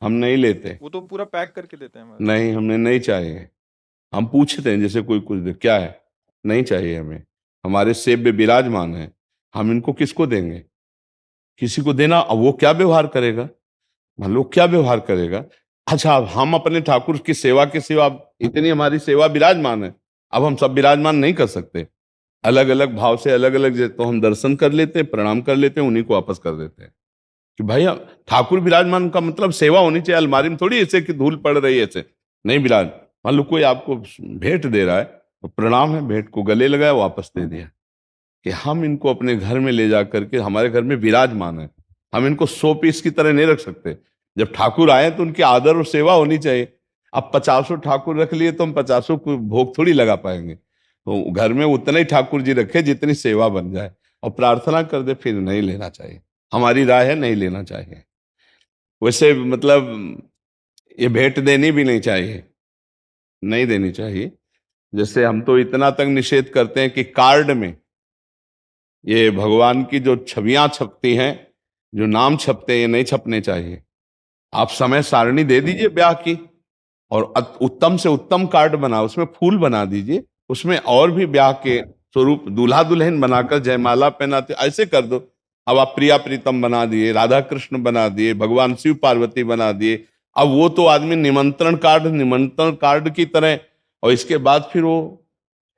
हम नहीं लेते। वो तो पूरा पैक करके देते हैं हमारे। नहीं, हमने नहीं चाहिए। हम पूछते हैं जैसे कोई कुछ दे, क्या है, नहीं चाहिए हमें। हमारे सेब में विराजमान है, हम इनको किसको देंगे? किसी को देना, अब वो क्या व्यवहार करेगा, मान लो क्या व्यवहार करेगा। अच्छा, अब हम अपने ठाकुर की सेवा के सिवा, इतनी हमारी सेवा विराजमान है, अब हम सब विराजमान नहीं कर सकते। अलग अलग भाव से अलग अलग, तो हम दर्शन कर लेते हैं, प्रणाम कर लेते हैं, उन्हीं को वापस कर देते हैं कि भाई ठाकुर विराजमान का मतलब सेवा होनी चाहिए। अलमारी में थोड़ी ऐसे कि धूल पड़ रही है ऐसे, नहीं विराज। मान लो कोई आपको भेंट दे रहा है, तो प्रणाम है, भेंट को गले लगाया, वापस दे दिया। कि हम इनको अपने घर में ले जा करके हमारे घर में विराजमान है, हम इनको 100 पीस की तरह नहीं रख सकते। जब ठाकुर आए तो उनकी आदर और सेवा होनी चाहिए। अब 50 ठाकुर रख लिए तो हम 50 को भोग थोड़ी लगा पाएंगे। तो घर में उतने ही ठाकुर जी रखे जितनी सेवा बन जाए, और प्रार्थना कर दे, फिर नहीं लेना चाहिए। हमारी राय है, नहीं लेना चाहिए। वैसे मतलब ये भेंट देनी भी नहीं चाहिए, नहीं देनी चाहिए। जैसे हम तो इतना तक निषेध करते हैं कि कार्ड में ये भगवान की जो छवियां छपती हैं, जो नाम छपते हैं, ये नहीं छपने चाहिए। आप समय सारणी दे दीजिए ब्याह की, और उत्तम से उत्तम कार्ड बना, उसमें फूल बना दीजिए, उसमें और भी ब्याह के स्वरूप दूल्हा दुल्हन बनाकर जयमाला पहनाते, ऐसे कर दो। अब आप प्रिया प्रीतम बना दिए, राधा कृष्ण बना दिए, भगवान शिव पार्वती बना दिए। अब वो तो आदमी निमंत्रण कार्ड की तरह, और इसके बाद फिर वो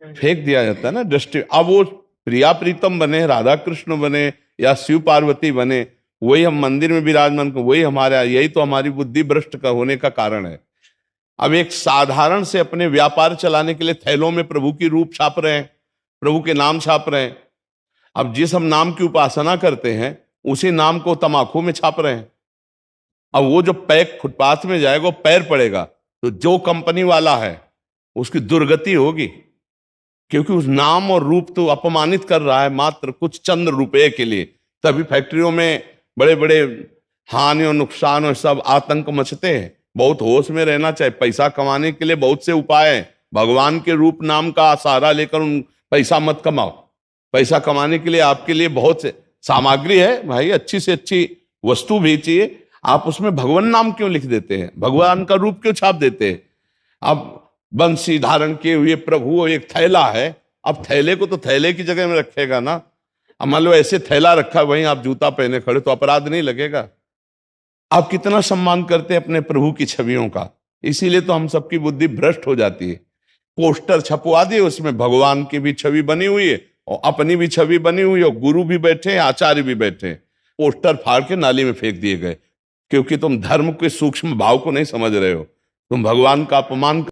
फेंक दिया जाता है ना दृष्टि। अब वो प्रिया प्रीतम बने, राधा कृष्ण बने, या शिव पार्वती बने, वही हम मंदिर में विराजमान को, वही हमारे, यही तो हमारी बुद्धि भ्रष्ट का होने का कारण है। अब एक साधारण से अपने व्यापार चलाने के लिए थैलों में प्रभु की रूप छाप रहे हैं, प्रभु के नाम छाप रहे हैं। अब जिस हम नाम की उपासना करते हैं, उसी नाम को तमाकू में छाप रहे हैं। अब वो जो पैक फुटपाथ में जाएगा, वो पैर पड़ेगा, तो जो कंपनी वाला है उसकी दुर्गति होगी, क्योंकि उस नाम और रूप तो अपमानित कर रहा है मात्र कुछ चंद रुपए के लिए। तभी फैक्ट्रियों में बड़े बड़े हानि और नुकसान और सब आतंक मचते हैं। बहुत होश में रहना चाहिए। पैसा कमाने के लिए बहुत से उपाय हैं, भगवान के रूप नाम का सहारा लेकर उन पैसा मत कमाओ। पैसा कमाने के लिए आपके लिए बहुत से सामग्री है भाई, अच्छी से अच्छी वस्तु भी चाहिए, आप उसमें भगवान नाम क्यों लिख देते हैं, भगवान का रूप क्यों छाप देते हैं? अब बंसी धारण किए हुए प्रभु एक थैला है, अब थैले को तो थैले की जगह में रखेगा ना। अब मान लो ऐसे थैला रखा, वहीं आप जूता पहने खड़े, तो अपराध नहीं लगेगा? आप कितना सम्मान करते हैं अपने प्रभु की छवियों का। इसीलिए तो हम सबकी बुद्धि भ्रष्ट हो जाती है। पोस्टर छपवा दिए, उसमें भगवान की भी छवि बनी हुई है और अपनी भी छवि बनी हुई है, और गुरु भी बैठे हैं, आचार्य भी बैठे हैं। पोस्टर फाड़ के नाली में फेंक दिए गए, क्योंकि तुम धर्म के सूक्ष्म भाव को नहीं समझ रहे हो, तुम भगवान का अपमान